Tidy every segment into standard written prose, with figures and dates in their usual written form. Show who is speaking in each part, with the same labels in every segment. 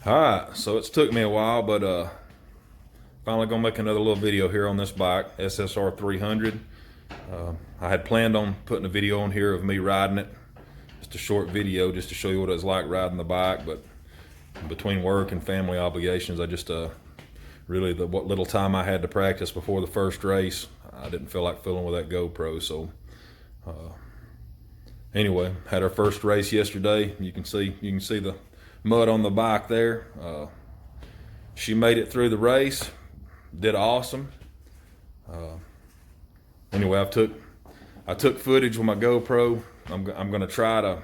Speaker 1: Alright, so it's took me a while, but finally gonna make another little video here on this bike, SSR300. I had planned on putting a video on here of me riding it, just a short video just to show you what it was like riding the bike, but between work and family obligations, I just really what little time I had to practice before the first race, I didn't feel like filling with that GoPro. So anyway, had our first race yesterday. You can see the mud on the bike there. She made it through the race, did awesome. Anyway, I took footage with my GoPro. I'm gonna try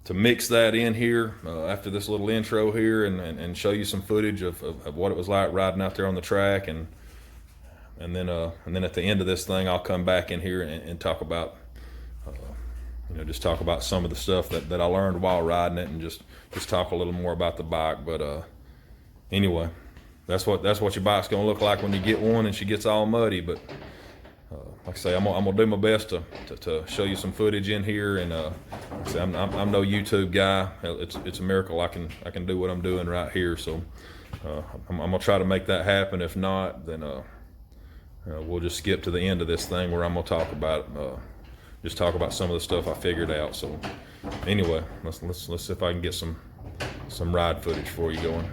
Speaker 1: to mix that in here after this little intro here, and show you some footage of what it was like riding out there on the track, and then at the end of this thing, I'll come back in here and talk about just talk about some of the stuff that I learned while riding it, and just talk a little more about the bike. But anyway, that's what your bike's gonna look like when you get one and she gets all muddy. But like I say, I'm gonna do my best to show you some footage in here. And like I say, I'm no YouTube guy. It's a miracle I can do what I'm doing right here. So I'm gonna try to make that happen. If not, then we'll just skip to the end of this thing where I'm gonna talk about some of the stuff I figured out. So anyway, let's see if I can get some ride footage for you going.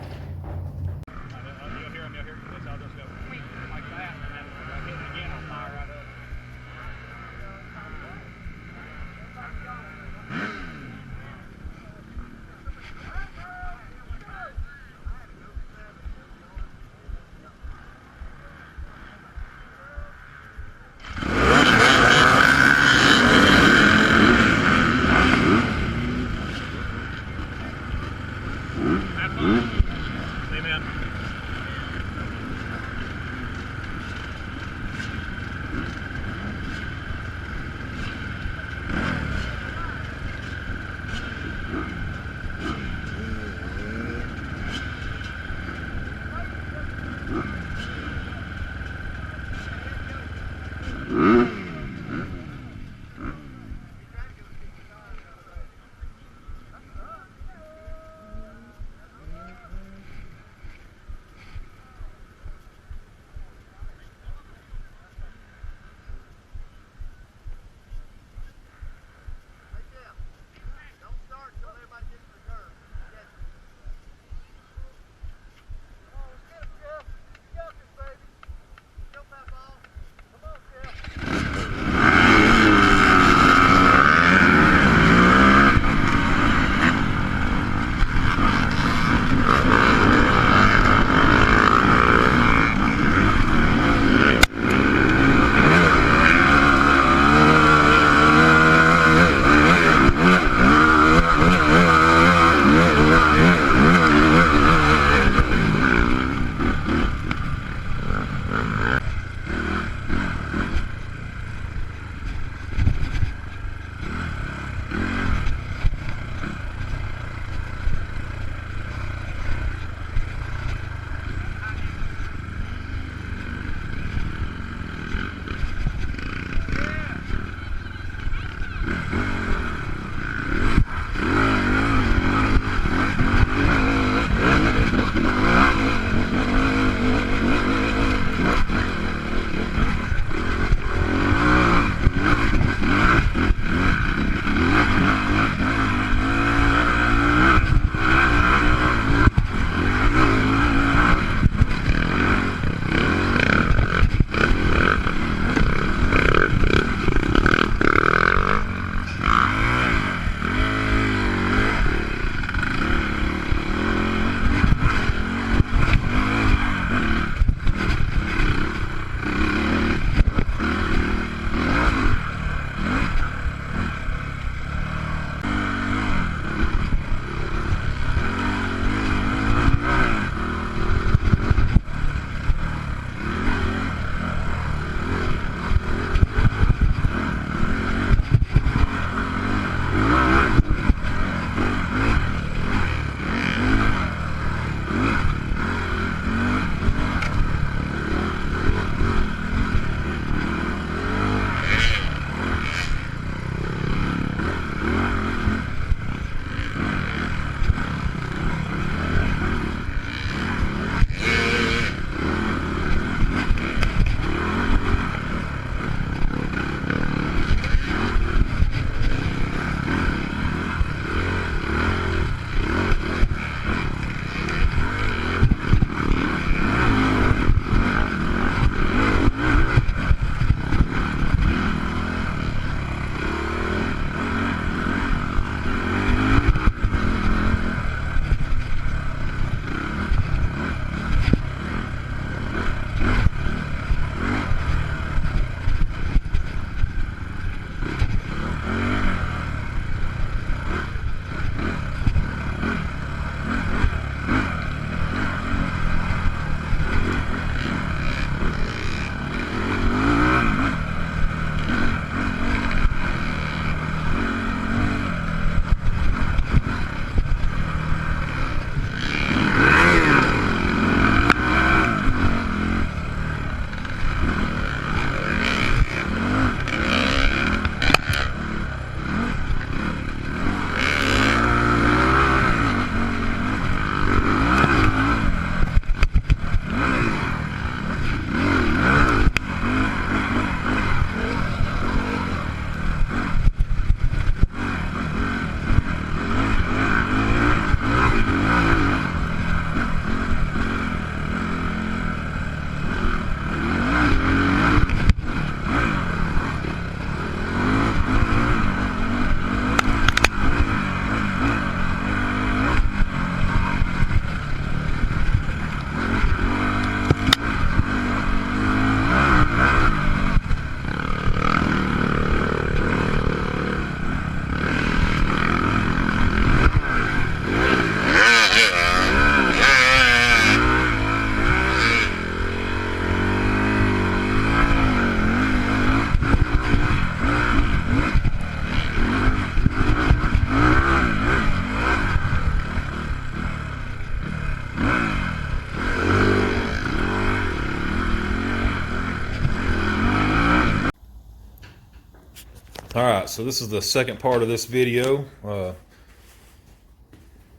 Speaker 1: All right, so this is the second part of this video.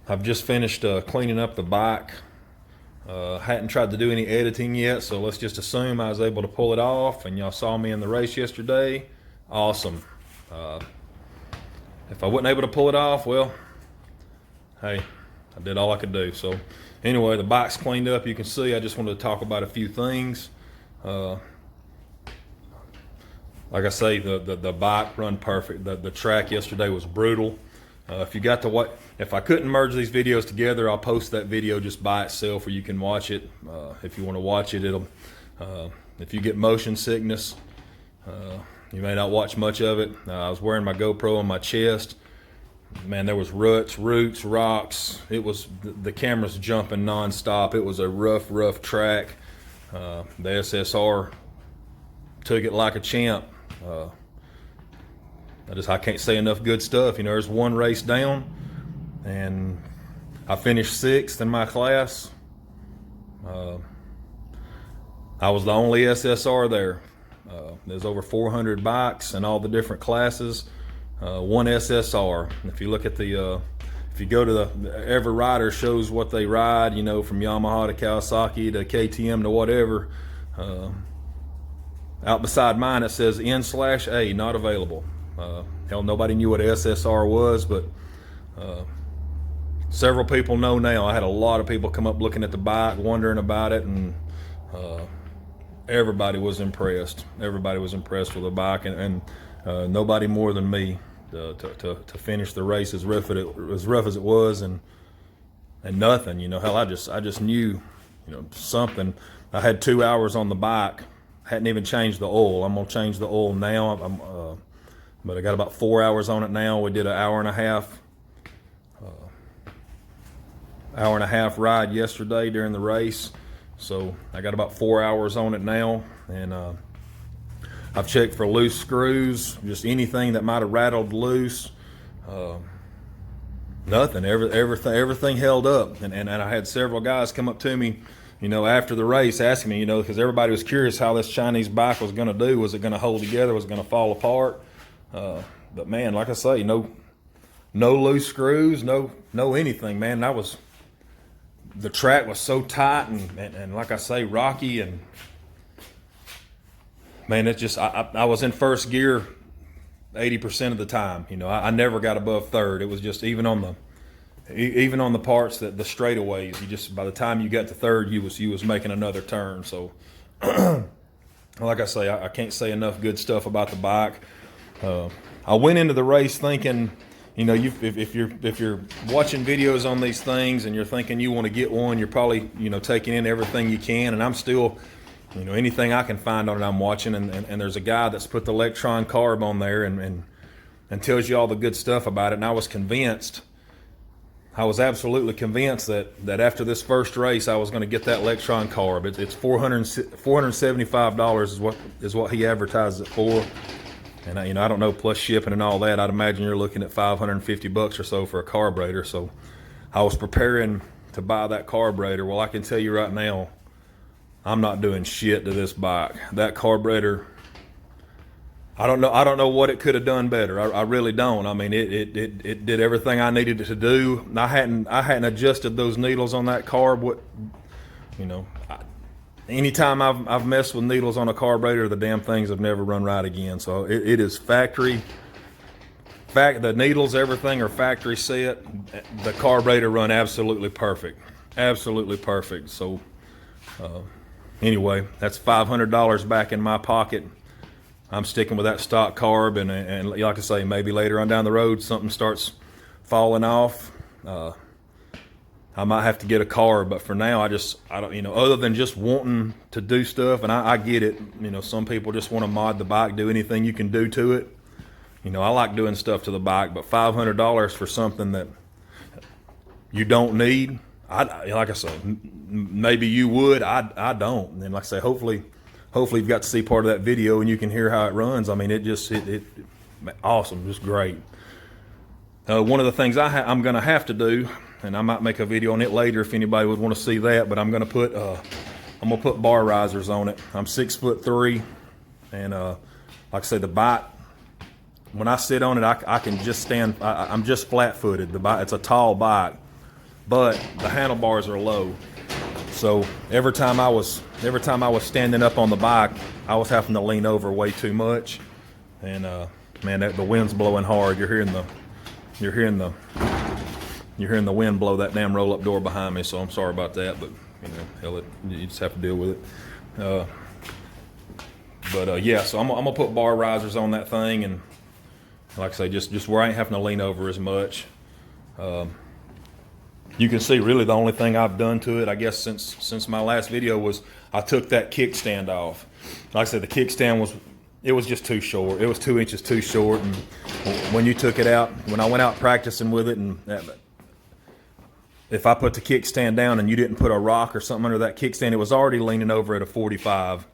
Speaker 1: I've just finished cleaning up the bike. Hadn't tried to do any editing yet, so let's just assume I was able to pull it off, and y'all saw me in the race yesterday. Awesome. If I wasn't able to pull it off, well, hey, I did all I could do. So anyway, the bike's cleaned up. You can see I just wanted to talk about a few things. Like I say, the bike run perfect. The track yesterday was brutal. If you got to what, if I couldn't merge these videos together, I'll post that video just by itself, where you can watch it. If you want to watch it, it'll. If you get motion sickness, you may not watch much of it. I was wearing my GoPro on my chest. Man, there was ruts, roots, rocks. It was the camera's jumping nonstop. It was a rough track. The SSR took it like a champ. I can't say enough good stuff. You know, there's one race down, and I finished 6th in my class. I was the only SSR there. There's over 400 bikes in all the different classes. One SSR. If you look at the, if you go to every rider shows what they ride. You know, from Yamaha to Kawasaki to KTM to whatever. Out beside mine it says N/A, not available. Hell, nobody knew what SSR was, but several people know now. I had a lot of people come up looking at the bike, wondering about it, and everybody was impressed. Everybody was impressed with the bike, and nobody more than me to finish the race as rough as it was, and nothing. You know, hell, I just knew, you know, something. I had 2 hours on the bike. Hadn't even changed the oil. I'm gonna change the oil now. But I got about 4 hours on it now. We did an hour and a half ride yesterday during the race. So I got about 4 hours on it now, and I've checked for loose screws, just anything that might have rattled loose. Nothing. Everything held up, and I had several guys come up to me, you know, after the race, asking me, you know, because everybody was curious how this Chinese bike was going to do. Was it going to hold together? Was it going to fall apart? But man, like I say, no loose screws, no anything, man. The track was so tight and like I say, rocky, and man, it just, I was in first gear 80% of the time. You know, I never got above third. It was just, even on the parts that the straightaways, you just, by the time you got to third, you was making another turn. So like I say, I can't say enough good stuff about the bike. I went into the race thinking, you know, if you're watching videos on these things and you're thinking you want to get one, you're probably, you know, taking in everything you can. And I'm still, you know, anything I can find on it, I'm watching. And there's a guy that's put the electron carb on there and tells you all the good stuff about it. And I was absolutely convinced that after this first race, I was going to get that electron carb. It's $475 is what he advertises it for. And you know, I don't know, plus shipping and all that, I'd imagine you're looking at $550 or so for a carburetor. So I was preparing to buy that carburetor. Well, I can tell you right now, I'm not doing shit to this bike. That carburetor, I don't know what it could have done better. I really don't. I mean, it did everything I needed it to do. I hadn't adjusted those needles on that carb. You know, anytime I've messed with needles on a carburetor, the damn things have never run right again. So it is factory. The needles, everything are factory set. The carburetor run absolutely perfect. Absolutely perfect. So anyway, that's $500 back in my pocket. I'm sticking with that stock carb, and like I say, maybe later on down the road something starts falling off. I might have to get a carb, but for now, I don't, you know, other than just wanting to do stuff, and I get it, you know, some people just want to mod the bike, do anything you can do to it. You know, I like doing stuff to the bike, but $500 for something that you don't need, like I said, maybe you would, I don't. And like I say, hopefully you've got to see part of that video and you can hear how it runs. I mean, it awesome, just great. One of the things I'm going to have to do, and I might make a video on it later if anybody would want to see that, but I'm going to put bar risers on it. I'm 6'3", and like I say, the bike when I sit on it, I can just stand. I'm just flat-footed. It's a tall bike, but the handlebars are low. So every time I was standing up on the bike, I was having to lean over way too much. And man, the wind's blowing hard. You're hearing the wind blow that damn roll-up door behind me. So I'm sorry about that, but you know, hell, you just have to deal with it. Yeah, so I'm gonna put bar risers on that thing, and like I say, just where I ain't having to lean over as much. You can see really the only thing I've done to it, I guess, since my last video was I took that kickstand off. Like I said, the kickstand was just too short. It was 2 inches too short, and when you took it out, when I went out practicing with it, and if I put the kickstand down and you didn't put a rock or something under that kickstand, it was already leaning over at a 45.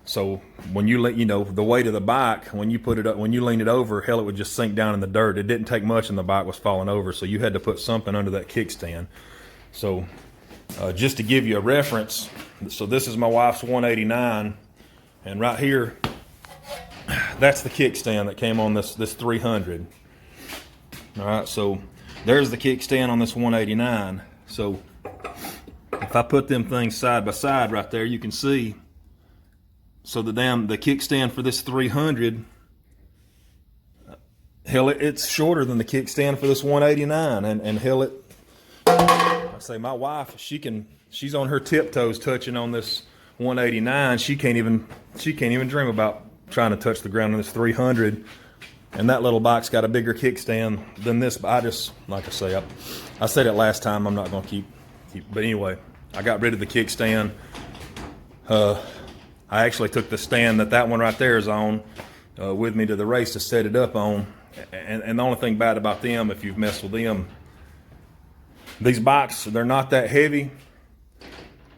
Speaker 1: So when you let, you know, the weight of the bike, when you put it up, when you lean it over, hell, it would just sink down in the dirt. It didn't take much and the bike was falling over. So you had to put something under that kickstand. So just to give you a reference, so this is my wife's 189, and right here, that's the kickstand that came on this 300. All right, so there's the kickstand on this 189. So if I put them things side by side right there, you can see. So the kickstand for this 300, hell, it's shorter than the kickstand for this 189, and hell, I say my wife, she's on her tiptoes touching on this 189. She can't even dream about trying to touch the ground on this 300, and that little bike's got a bigger kickstand than this. But I just, like I say, I said it last time, I'm not gonna keep, but anyway, I got rid of the kickstand. I actually took the stand that one right there is on with me to the race to set it up on. And the only thing bad about them, if you've messed with them, these bikes, they're not that heavy,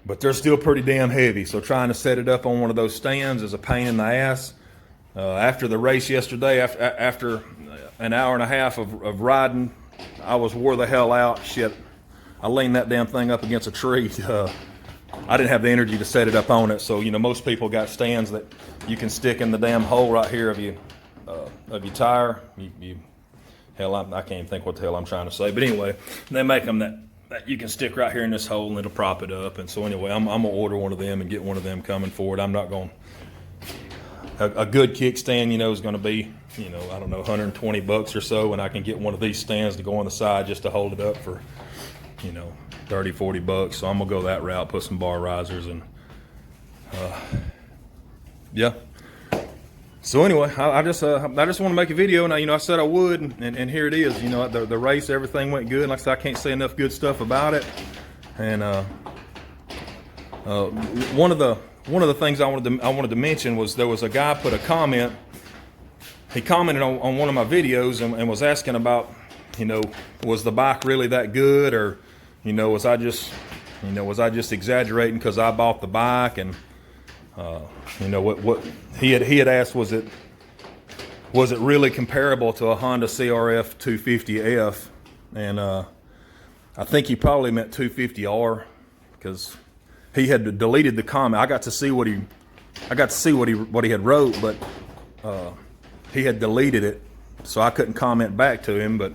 Speaker 1: but they're still pretty damn heavy. So trying to set it up on one of those stands is a pain in the ass. After the race yesterday, after an hour and a half of riding, I was wore the hell out. Shit, I leaned that damn thing up against a tree. I didn't have the energy to set it up on it. So, you know, most people got stands that you can stick in the damn hole right here of your tire. Hell, I can't even think what the hell I'm trying to say. But anyway, they make them that you can stick right here in this hole and it'll prop it up. And so anyway, I'm gonna order one of them and get one of them coming for it. I'm not going. A good kickstand, you know, is going to be, you know, I don't know, 120 bucks or so, and I can get one of these stands to go on the side just to hold it up for, you know, 30, 40 bucks. So I'm gonna go that route, put some bar risers, and yeah. So anyway, I just want to make a video, and you know, I said I would, and here it is. You know, the race, everything went good. Like I said, I can't say enough good stuff about it. And one of the things I wanted to mention was there was a guy put a comment. He commented on one of my videos and was asking about, you know, was the bike really that good, or, you know, was I just exaggerating because I bought the bike? And you know, what he had asked, was it really comparable to a Honda CRF 250F? And I think he probably meant 250R, because he had deleted the comment. I got to see what he had wrote, but he had deleted it, so I couldn't comment back to him. But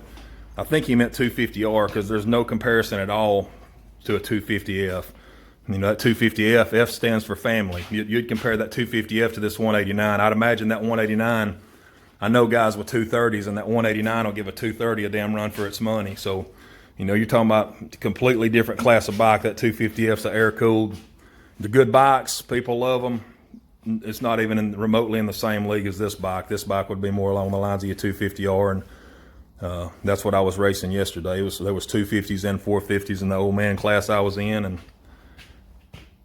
Speaker 1: I think he meant 250R, because there's no comparison at all to a 250F. You know, that 250F, F stands for family. You'd compare that 250F to this 189. I'd imagine that 189, I know guys with 230s, and that 189 will give a 230 a damn run for its money. So, you know, you're talking about a completely different class of bike. That 250F's the air-cooled. The good bikes, people love them. It's not even remotely in the same league as this bike. This bike would be more along the lines of your 250R, and that's what I was racing yesterday. There was 250s and 450s in the old man class I was in, and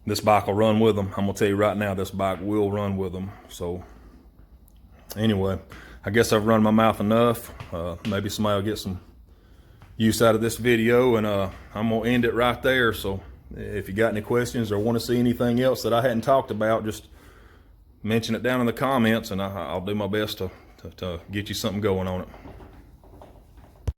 Speaker 1: this bike will run with them. I'm gonna tell you right now, this bike will run with them. So anyway, I guess I've run my mouth enough. Maybe somebody will get some use out of this video, and I'm gonna end it right there. So if you got any questions or want to see anything else that I hadn't talked about, just mention it down in the comments, and I'll do my best to get you something going on it.